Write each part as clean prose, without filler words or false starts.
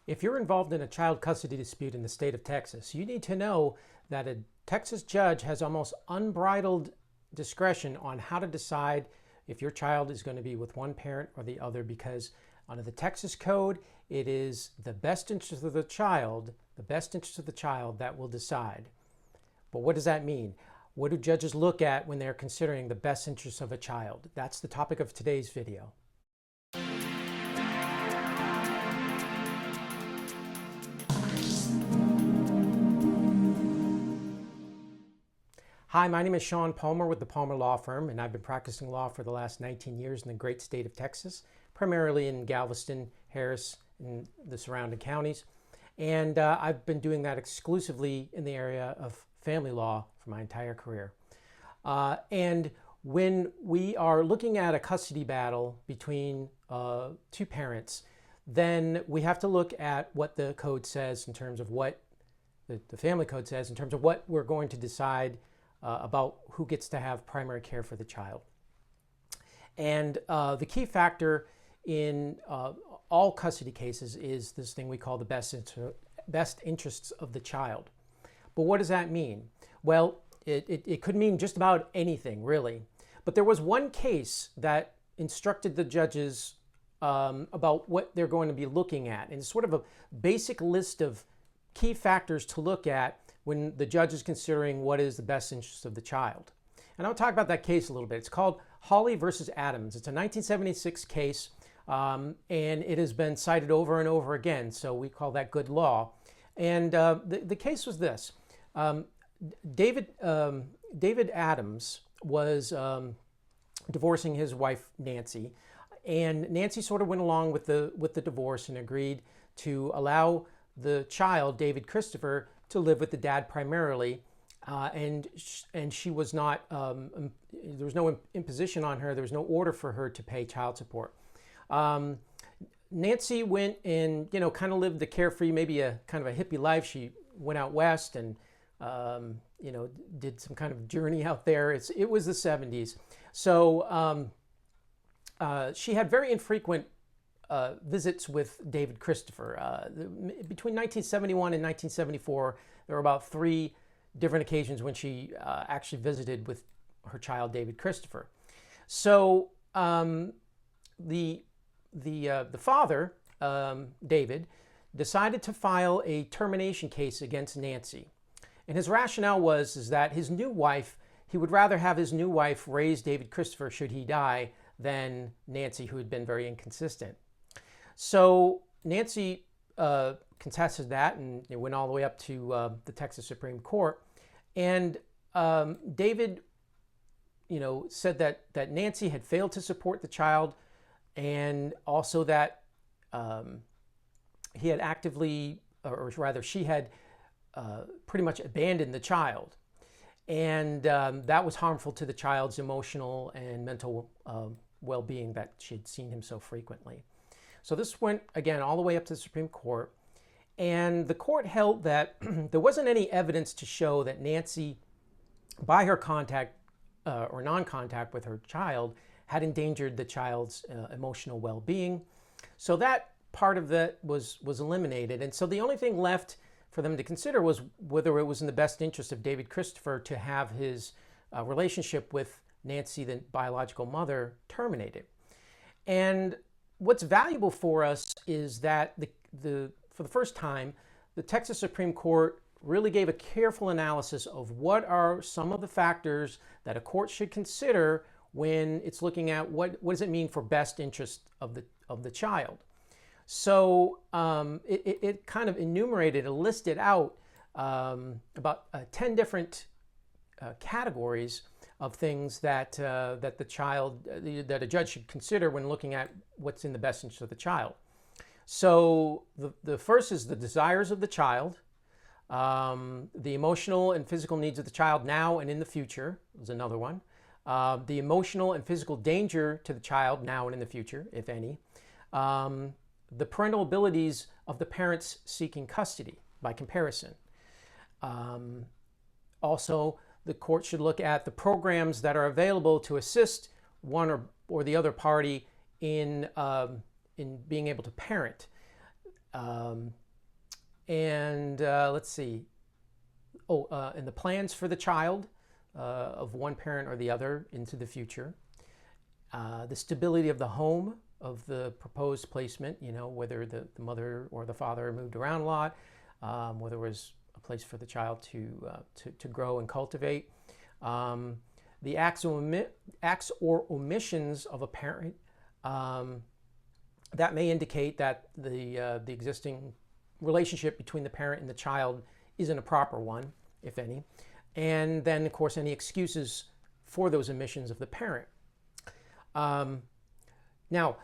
If you're involved in a child custody dispute in the state of Texas, you need to know that a Texas judge has almost unbridled discretion on how to decide if your child is going to be with one parent or the other, because under the Texas code, it is the best interest of the child, that will decide. But what does that mean? What do judges look at when they're considering the best interest of a child? That's the topic of today's video. Hi, my name is Shawn Palmer with the Palmer Law Firm, and I've been practicing law for the last 19 years in the great state of Texas, primarily in Galveston, Harris, and the surrounding counties. And I've been doing that exclusively in the area of family law for my entire career. And when we are looking at a custody battle between two parents, then we have to look at what the code says in terms of what the family code says in terms of what we're going to decide about who gets to have primary care for the child. And the key factor in all custody cases is this thing we call the best interests of the child. But what does that mean? Well, it could mean just about anything, really. But there was one case that instructed the judges about what they're going to be looking at. And it's sort of a basic list of key factors to look at when the judge is considering what is the best interest of the child. And I'll talk about that case a little bit. It's called Holley versus Adams. It's a 1976 case, and it has been cited over and over again, so we call that good law. And the case was this. David Adams was divorcing his wife, Nancy, and Nancy sort of went along with the divorce and agreed to allow the child, David Christopher, to live with the dad primarily, and she was not, there was no imposition on her, there was no order for her to pay child support. Nancy went and, kind of lived the carefree, maybe a kind of a hippie life. She went out west and, did some kind of journey out there. It was the 70s. So she had very infrequent visits with David Christopher. Between 1971 and 1974, there were about 3 different occasions when she actually visited with her child, David Christopher. So the father, David, decided to file a termination case against Nancy. And his rationale was that his new wife, he would rather have his new wife raise David Christopher should he die than Nancy, who had been very inconsistent. So Nancy contested that, and it went all the way up to the Texas Supreme Court. And David, said that Nancy had failed to support the child, and also that he had actively, or rather she had pretty much abandoned the child. And that was harmful to the child's emotional and mental well-being that she had seen him so frequently. So this went, again, all the way up to the Supreme Court. And the court held that there wasn't any evidence to show that Nancy, by her contact or non-contact with her child, had endangered the child's emotional well-being. So that part of that was eliminated. And so the only thing left for them to consider was whether it was in the best interest of David Christopher to have his relationship with Nancy, the biological mother, terminated. And what's valuable for us is that for the first time, the Texas Supreme Court really gave a careful analysis of what are some of the factors that a court should consider when it's looking at what does it mean for best interest of the child. So it kind of enumerated and listed out about 10 different categories of things that that a judge should consider when looking at what's in the best interest of the child. So the first is the desires of the child, the emotional and physical needs of the child now and in the future is another one. The emotional and physical danger to the child now and in the future, if any. The parental abilities of the parents seeking custody by comparison. Also, the court should look at the programs that are available to assist one or the other party in being able to parent. Um, and let's see. And the plans for the child of one parent or the other into the future. The stability of the home of the proposed placement, whether the mother or the father moved around a lot, whether there was a place for the child to grow and cultivate. The acts or omissions of a parent that may indicate that the existing relationship between the parent and the child isn't a proper one, if any. And then, of course, any excuses for those omissions of the parent. Now,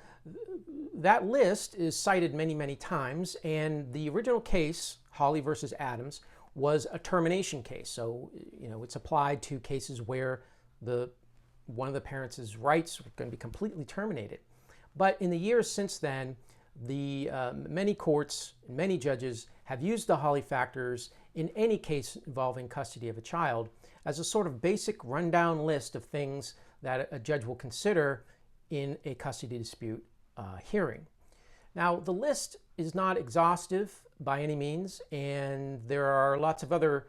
that list is cited many, many times, and the original case, Holley versus Adams, was a termination case. So, it's applied to cases where one of the parents' rights were going to be completely terminated. But in the years since then, many courts, many judges have used the Holley factors in any case involving custody of a child as a sort of basic rundown list of things that a judge will consider in a custody dispute hearing. Now, the list is not exhaustive by any means, and there are lots of other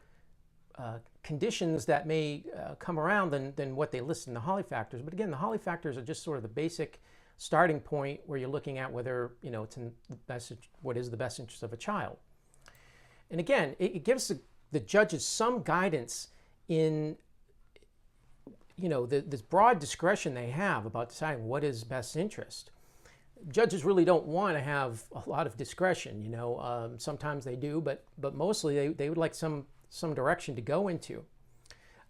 conditions that may come around than what they list in the Holley factors. But again, the Holley factors are just sort of the basic starting point where you're looking at whether it's in what is the best interest of a child. And again, it gives the judges some guidance in this broad discretion they have about deciding what is best interest. Judges really don't want to have a lot of discretion. Sometimes they do, but mostly they would like some direction to go into.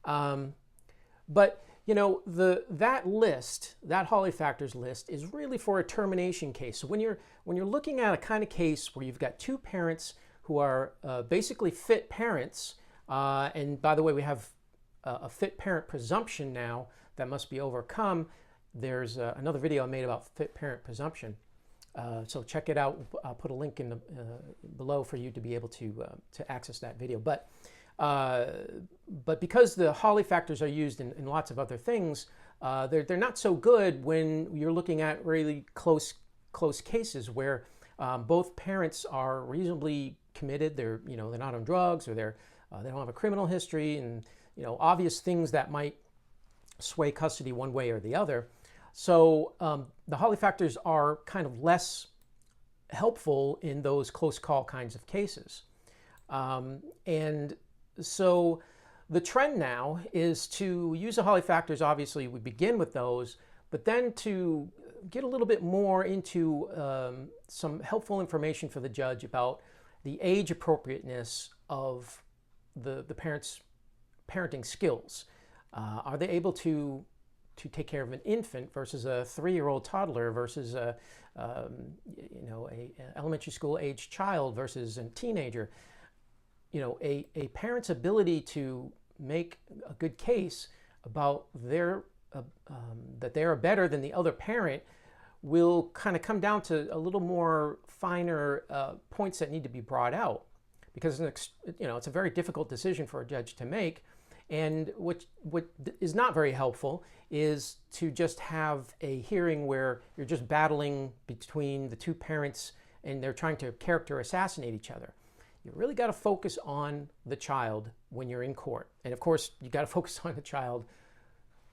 But that list, that Holley factors list, is really for a termination case. So when you're looking at a kind of case where you've got two parents who are basically fit parents, and by the way, we have a fit parent presumption now that must be overcome. There's another video I made about fit parent presumption, so check it out. I'll put a link in below for you to be able to access that video. But because the Holley factors are used in lots of other things, they're not so good when you're looking at really close cases where both parents are reasonably committed. They're not on drugs, or they don't have a criminal history, and obvious things that might sway custody one way or the other. So the Holley factors are kind of less helpful in those close call kinds of cases. And so the trend now is to use the Holley factors. Obviously, we begin with those, but then to get a little bit more into some helpful information for the judge about the age appropriateness of the parents' parenting skills. Are they able to take care of an infant versus a 3-year-old toddler versus a elementary school age child versus a teenager? A parent's ability to make a good case about that they are better than the other parent will kind of come down to a little more finer points that need to be brought out, because it's a very difficult decision for a judge to make. And what is not very helpful is to just have a hearing where you're just battling between the two parents and they're trying to character assassinate each other. You really got to focus on the child when you're in court. And of course, you got to focus on the child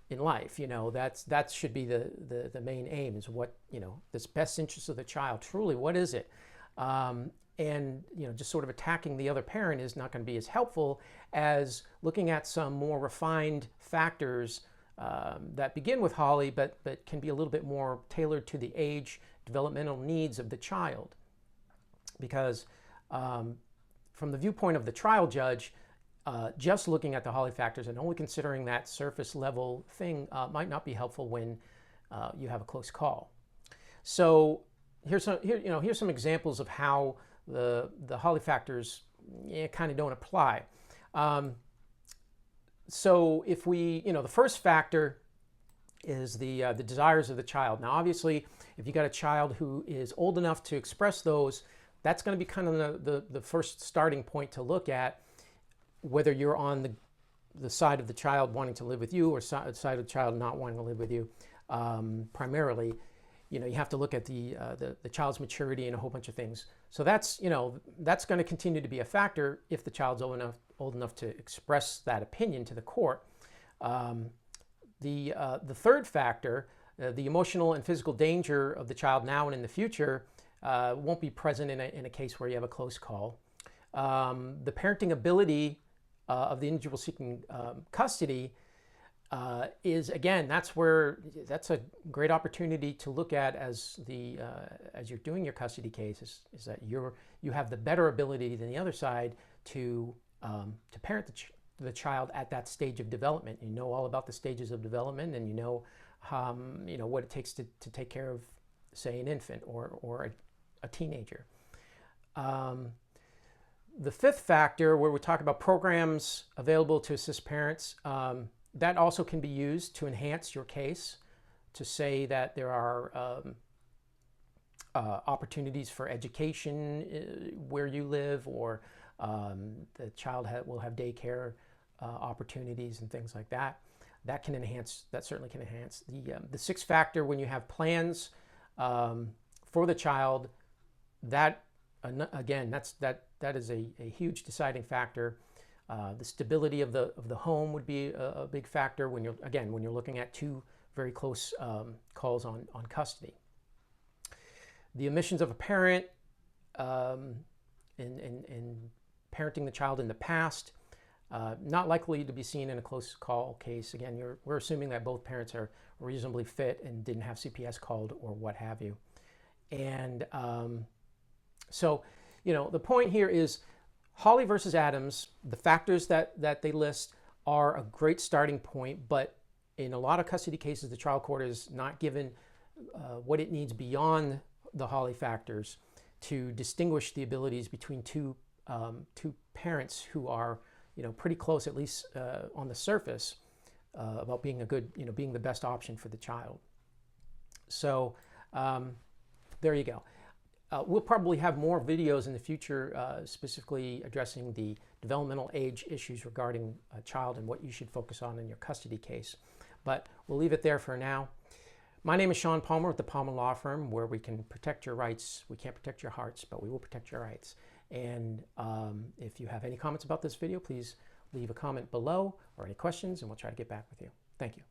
in life. That should be the main aim, is what, this best interest of the child. Truly, what is it? And just sort of attacking the other parent is not going to be as helpful as looking at some more refined factors that begin with Holley, but can be a little bit more tailored to the age, developmental needs of the child. Because from the viewpoint of the trial judge, just looking at the Holley factors and only considering that surface level thing might not be helpful when you have a close call. So here's some examples of how the Holley factors kind of don't apply. So if the first factor is the desires of the child. Now, obviously, if you got a child who is old enough to express those, that's going to be kind of the first starting point to look at whether you're on the side of the child wanting to live with you or side of the child not wanting to live with you. Primarily, you have to look at the child's maturity and a whole bunch of things So that's, that's going to continue to be a factor if the child's old enough to express that opinion to the court. The third factor, the emotional and physical danger of the child now and in the future, won't be present in a case where you have a close call. The parenting ability of the individual seeking custody is, again, that's a great opportunity to look at as you're doing your custody cases, is that you have the better ability than the other side to parent the child at that stage of development. You know all about the stages of development, and you know what it takes to take care of, say, an infant or a teenager. The fifth factor, where we talk about programs available to assist parents, that also can be used to enhance your case, to say that there are opportunities for education where you live, or the child will have daycare opportunities and things like that. That certainly can enhance. The sixth factor, when you have plans for the child, that again, that is a huge deciding factor. The stability of the home would be a big factor when you're looking at two very close calls on custody. The omissions of a parent in parenting the child in the past, not likely to be seen in a close call case. Again, we're assuming that both parents are reasonably fit and didn't have CPS called or what have you. And so, the point here is Holley versus Adams, the factors that they list are a great starting point, but in a lot of custody cases, the trial court is not given what it needs beyond the Holley factors to distinguish the abilities between two parents who are, pretty close, at least on the surface, about being being the best option for the child. So there you go. We'll probably have more videos in the future specifically addressing the developmental age issues regarding a child and what you should focus on in your custody case. But we'll leave it there for now. My name is Shawn Palmer with the Palmer Law Firm, where we can protect your rights. We can't protect your hearts, but we will protect your rights. And if you have any comments about this video, please leave a comment below, or any questions, and we'll try to get back with you. Thank you.